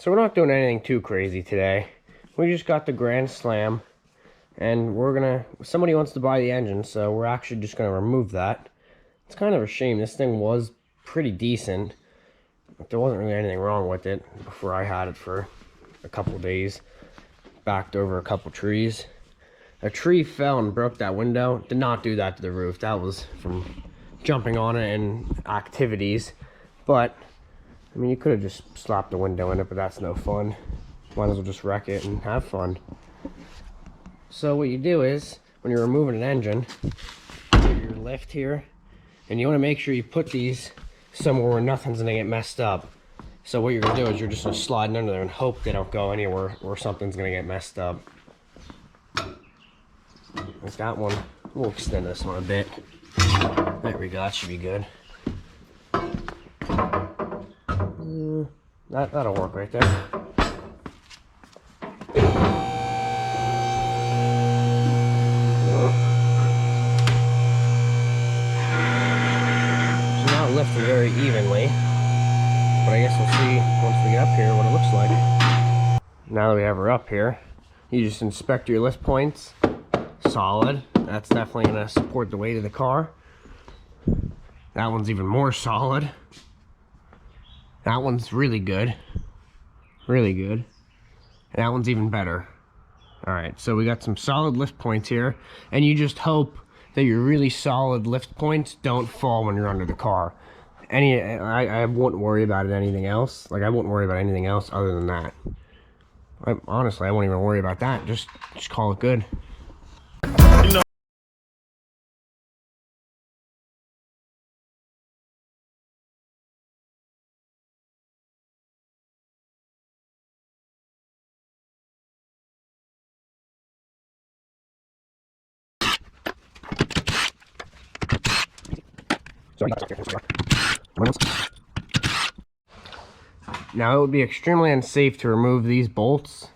So we're not doing anything too crazy today. We just got the Grand Slam, and somebody wants to buy the engine, so we're actually just gonna remove that. It's kind of a shame. This thing was pretty decent. There wasn't really anything wrong with it before I had it for a couple days. Backed over a couple trees. A tree fell and broke that window. Did not do that to the roof. That was from jumping on it and activities. But I mean, you could have just slapped the window in it, but that's no fun. Might as well just wreck it and have fun. So what you do is, when you're removing an engine, you get your lift here, and you want to make sure you put these somewhere where nothing's going to get messed up. So what you're going to do is you're just going to slide under there and hope they don't go anywhere where something's going to get messed up. Like that one. We'll extend this one a bit. There we go, that should be good. That'll work right there. It's not lifting very evenly, but I guess we'll see once we get up here what it looks like. Now that we have her up here, you just inspect your lift points. Solid. That's definitely going to support the weight of the car. That one's even more solid. That one's really good. Really good. And that one's even better. Alright, so we got some solid lift points here. And you just hope that your really solid lift points don't fall when you're under the car. I wouldn't worry about anything else. Like, I wouldn't worry about anything else other than that. Honestly, I won't even worry about that. Just call it good. You know. Now it would be extremely unsafe to remove these bolts,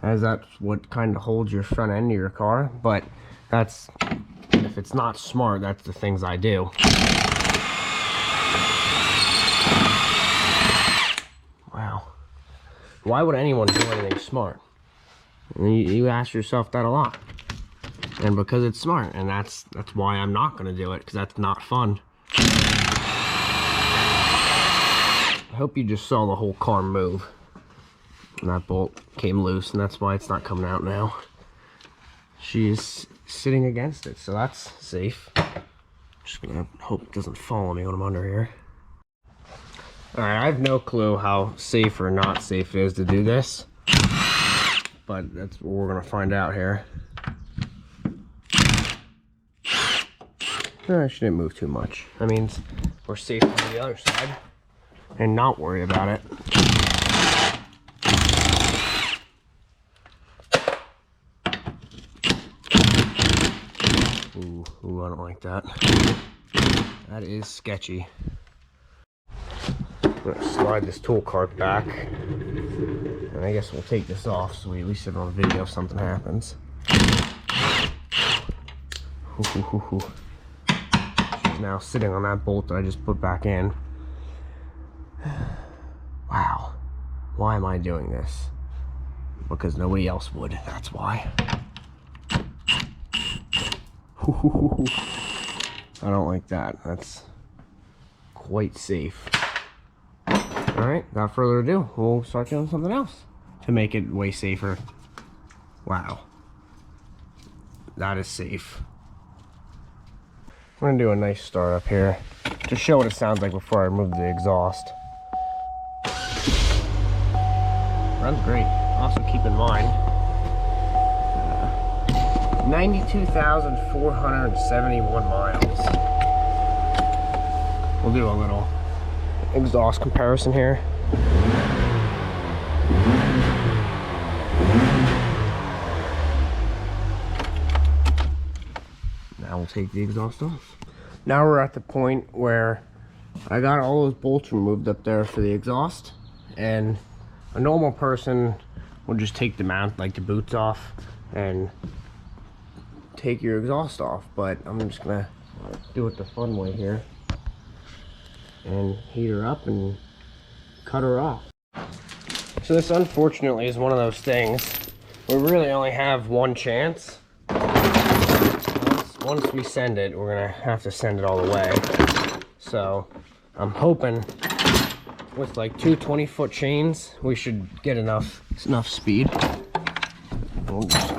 as that's what kind of holds your front end of your car, but if it's not smart, that's the things I do. Wow. Why would anyone do anything smart? You ask yourself that a lot. And because it's smart, and that's why I'm not going to do it, because that's not fun. I hope you just saw the whole car move. And that bolt came loose, and that's why it's not coming out now. She's sitting against it, so that's safe. Just gonna hope it doesn't fall on me when I'm under here. Alright, I have no clue how safe or not safe it is to do this. But that's what we're gonna find out here. She didn't move too much. That means we're safe on the other side and not worry about it. Ooh, I don't like that. That is sketchy. I'm gonna slide this tool cart back, and I guess we'll take this off so we at least have it on video if something happens. She's now sitting on that bolt that I just put back in. Wow. Why am I doing this? Because nobody else would, that's why. I don't like that. That's quite safe. Alright, without further ado, we'll start doing something else to make it way safer. Wow. That is safe. I'm going to do a nice start up here to show what it sounds like before I remove the exhaust. Runs great. Also keep in mind, 92,471 miles. We'll do a little exhaust comparison here. Now we'll take the exhaust off. Now we're at the point where I got all those bolts removed up there for the exhaust, and a normal person will just take the mount, like the boots off, and take your exhaust off, but I'm just gonna do it the fun way here and heat her up and cut her off. So this unfortunately is one of those things. We really only have one chance. Once we send it, we're gonna have to send it all the way. So I'm hoping with like two 20-foot chains, we should get enough speed. We'll just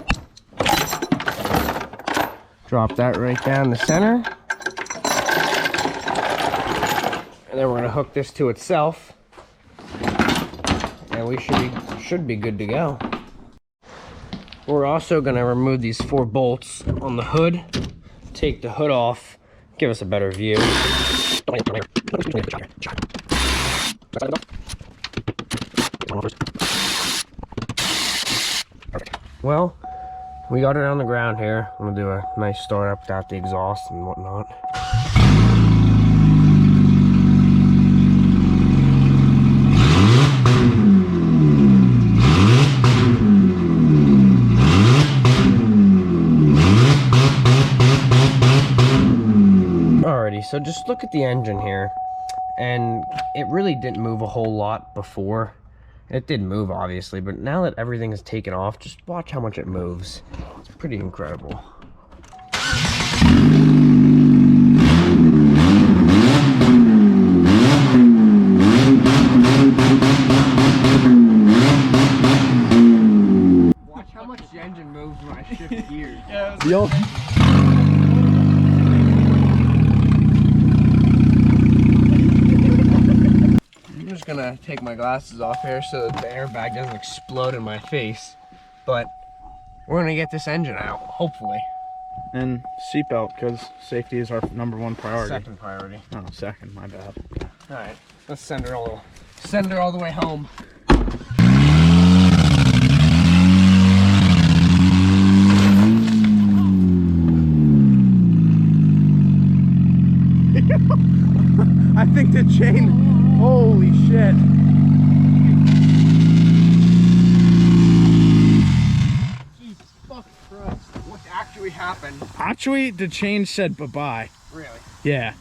drop that right down the center. And then we're gonna hook this to itself. And we should be good to go. We're also gonna remove these 4 bolts on the hood, take the hood off, give us a better view. Well, we got it on the ground here. I'm gonna do a nice start up without the exhaust and whatnot. Alrighty, so just look at the engine here. And it really didn't move a whole lot before. It did move, obviously, but now that everything is taken off, just watch how much it moves. It's pretty incredible. Watch how much the engine moves when I shift gears. Yeah, I'm just gonna take my glasses off here so that the airbag doesn't explode in my face. But we're gonna get this engine out, hopefully. And seatbelt, because safety is our #1 priority. Second priority. Oh, second, my bad. Alright, let's send her all the way home. I think the chain, holy shit. Jesus fucking Christ. What actually happened? Actually, the chain said bye-bye. Really? Yeah.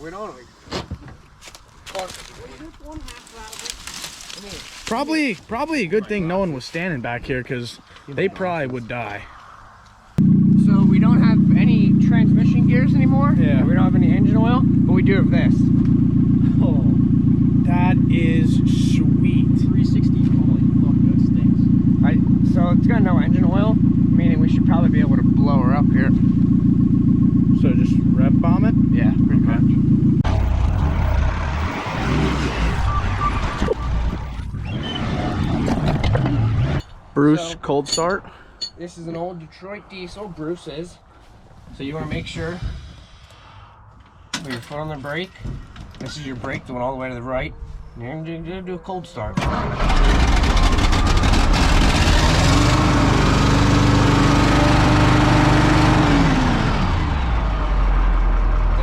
We don't know. Probably a good thing no one was standing back here, because they probably would die. So we don't have any transmission gears anymore. Yeah. We don't have any engine oil, but we do have this. Oh, that is sweet. 360. Holy fuck, that stinks. So it's got no engine oil, meaning we should probably be able to blow her up here. So just rev bomb it? Yeah, pretty much. Bruce, So- cold start. This is an old Detroit diesel, Bruce is. So you want to make sure, put your foot on the brake. This is your brake going all the way to the right. And you're going to do a cold start. And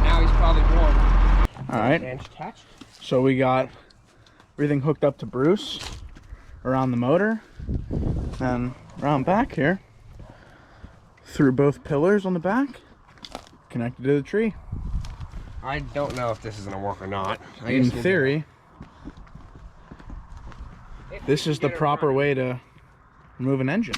now he's probably warm. All right. And attached. So we got everything hooked up to Bruce around the motor, and around back here through both pillars on the back, connected to the tree. I don't know if this is going to work or not. In theory, this is the proper way to remove an engine.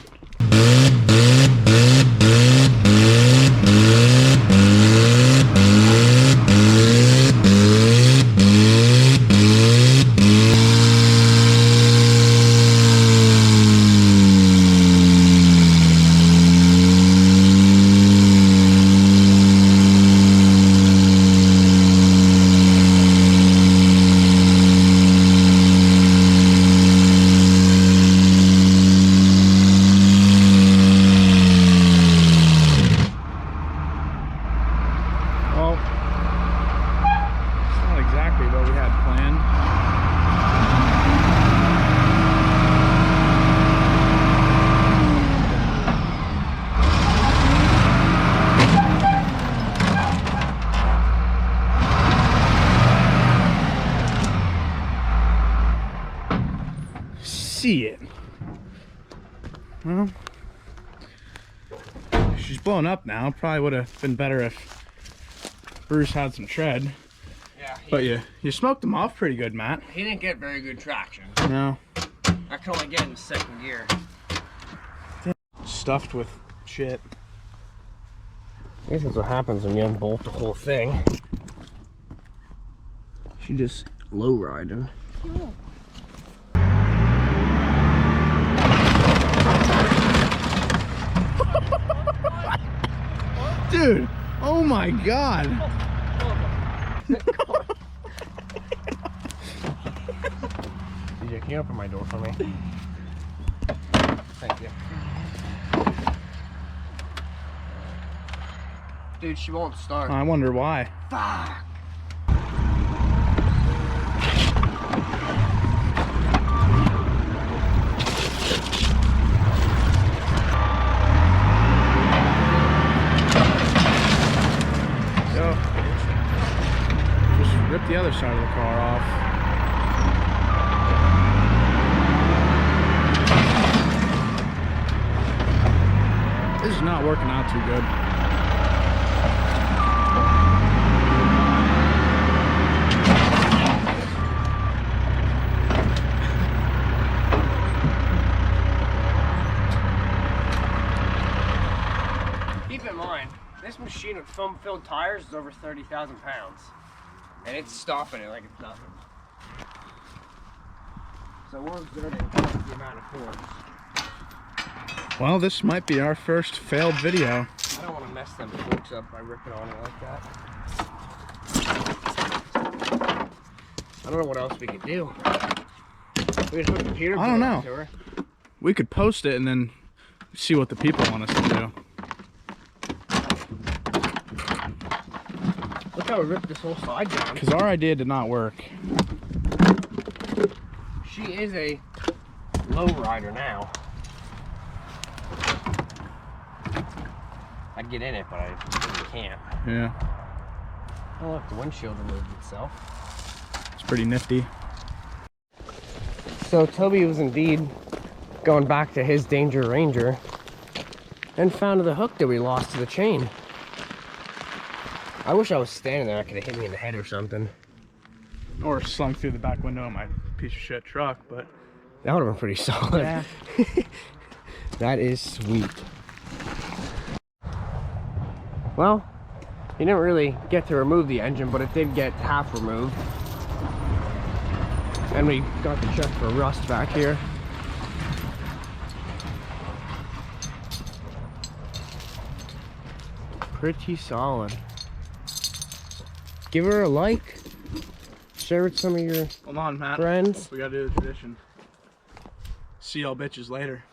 See it. Well, she's blown up now. Probably would have been better if Bruce had some tread. Yeah. But you smoked them off pretty good, Matt. He didn't get very good traction. No. I can only get in second gear. Stuffed with shit. I guess that's what happens when you unbolt the whole thing. She just low riding. Dude, oh my god. DJ, can you open my door for me? Thank you. Dude, she won't start. I wonder why. Fuck. Just rip the other side of the car off. This is not working out too good. Keep in mind, this machine with foam-filled tires is over 30,000 pounds. And it's stopping it like it's nothing. So we're exerting the amount of force. Well, this might be our first failed video. I don't want to mess them forks up by ripping on it like that. I don't know what else we could do. We could hook the computer I don't know. to her. We could post it and then see what the people want us to do. Look how we ripped this whole side down. Because our idea did not work. She is a low rider now. I'd get in it, but I really can't. Yeah, Oh look, the windshield removed itself. it's pretty nifty. So Toby was indeed going back to his Danger Ranger and found the hook that we lost to the chain. I wish I was standing there. I could have hit me in the head or something. Or slung through the back window of my piece of shit truck, but That would have been pretty solid. yeah. That is sweet. Well, you didn't really get to remove the engine, but it did get half removed. And we got to check for rust back here. Pretty solid. Give her a like. Share with some of your Hold on, Matt. friends. We gotta do the tradition. See y'all bitches later.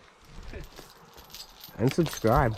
And subscribe.